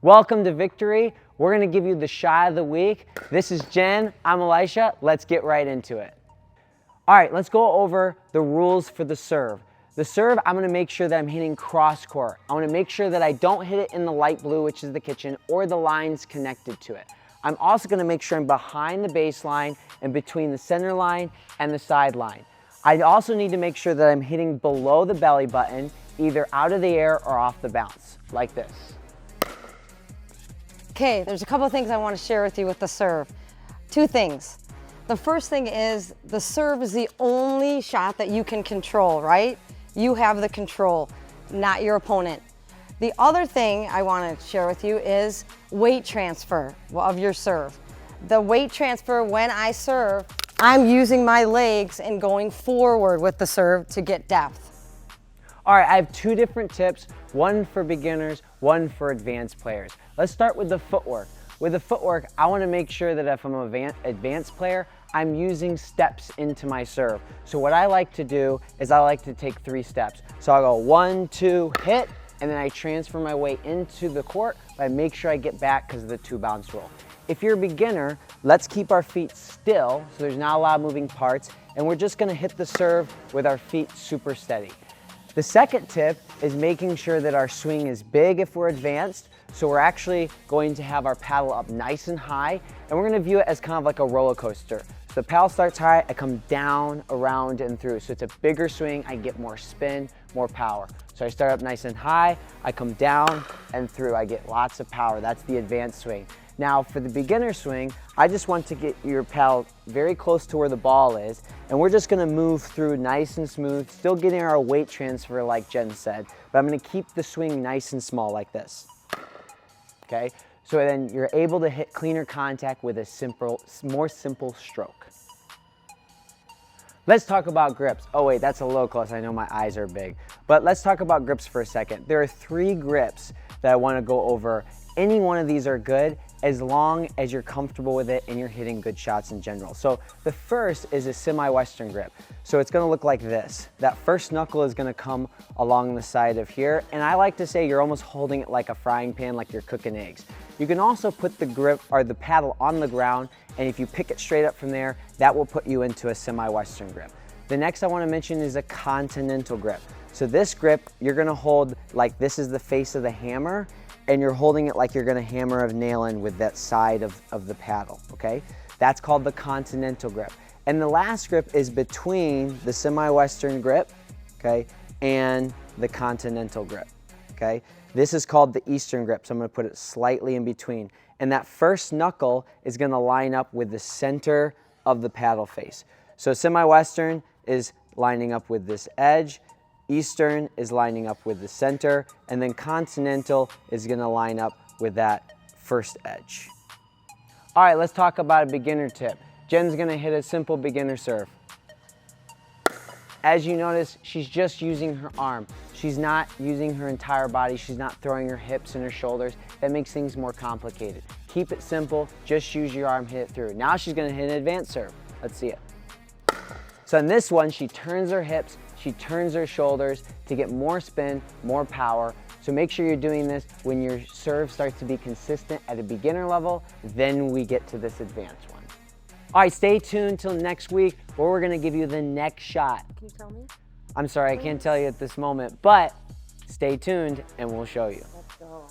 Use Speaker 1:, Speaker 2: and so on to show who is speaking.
Speaker 1: Welcome to Victory. We're gonna give you the shot of the week. This is Jen, I'm Elisha. Let's get right into it. All right, let's go over the rules for the serve. The serve, I'm gonna make sure that I'm hitting cross court. I wanna make sure that I don't hit it in the light blue, which is the kitchen, or the lines connected to it. I'm also gonna make sure I'm behind the baseline and between the center line and the sideline. I also need to make sure that I'm hitting below the belly button, either out of the air or off the bounce, like this.
Speaker 2: Okay, there's a couple of things I want to share with you with the serve. Two things. The first thing is the serve is the only shot that you can control, right? You have the control, not your opponent. The other thing I want to share with you is weight transfer of your serve. The weight transfer when I serve, I'm using my legs and going forward with the serve to get depth.
Speaker 1: All right, I have two different tips, one for beginners, one for advanced players. Let's start with the footwork. With the footwork, I want to make sure that if I'm an advanced player, I'm using steps into my serve. So what I like to do is I like to take 3 steps. So I'll go 1, 2, hit, and then I transfer my weight into the court, but I make sure I get back because of the 2 bounce rule. If you're a beginner, let's keep our feet still so there's not a lot of moving parts, and we're just gonna hit the serve with our feet super steady. The second tip is making sure that our swing is big if we're advanced. So we're actually going to have our paddle up nice and high, and we're gonna view it as kind of like a roller coaster. So the paddle starts high, I come down, around, and through. So it's a bigger swing, I get more spin, more power. So I start up nice and high, I come down and through, I get lots of power. That's the advanced swing. Now for the beginner swing, I just want to get your paddle very close to where the ball is, and we're just gonna move through nice and smooth, still getting our weight transfer like Jen said, but I'm gonna keep the swing nice and small like this. Okay, so then you're able to hit cleaner contact with a more simple stroke. Let's talk about grips. Oh wait, that's a little close, I know my eyes are big. But let's talk about grips for a second. There are 3 grips that I wanna go over. Any one of these are good as long as you're comfortable with it and you're hitting good shots in general. So the first is a semi-western grip. So it's gonna look like this. That first knuckle is gonna come along the side of here, and I like to say you're almost holding it like a frying pan, like you're cooking eggs. You can also put the grip or the paddle on the ground, and if you pick it straight up from there, that will put you into a semi-western grip. The next I wanna mention is a continental grip. So this grip, you're gonna hold like this is the face of the hammer, and you're holding it like you're gonna hammer a nail in with that side of the paddle, okay? That's called the continental grip. And the last grip is between the semi-western grip, okay, and the continental grip, okay? This is called the eastern grip, so I'm gonna put it slightly in between. And that first knuckle is gonna line up with the center of the paddle face. So semi-western is lining up with this edge, Eastern is lining up with the center, and then continental is gonna line up with that first edge. All right, let's talk about a beginner tip. Jen's gonna hit a simple beginner serve. As you notice, she's just using her arm. She's not using her entire body. She's not throwing her hips and her shoulders. That makes things more complicated. Keep it simple, just use your arm, hit it through. Now she's gonna hit an advanced serve. Let's see it. So in this one, she turns her hips, she turns her shoulders to get more spin, more power. So make sure you're doing this when your serve starts to be consistent at a beginner level, then we get to this advanced one. All right, stay tuned till next week where we're gonna give you the next shot.
Speaker 2: Can you tell me?
Speaker 1: I'm sorry, I can't tell you at this moment, but stay tuned and we'll show you.
Speaker 2: Let's go.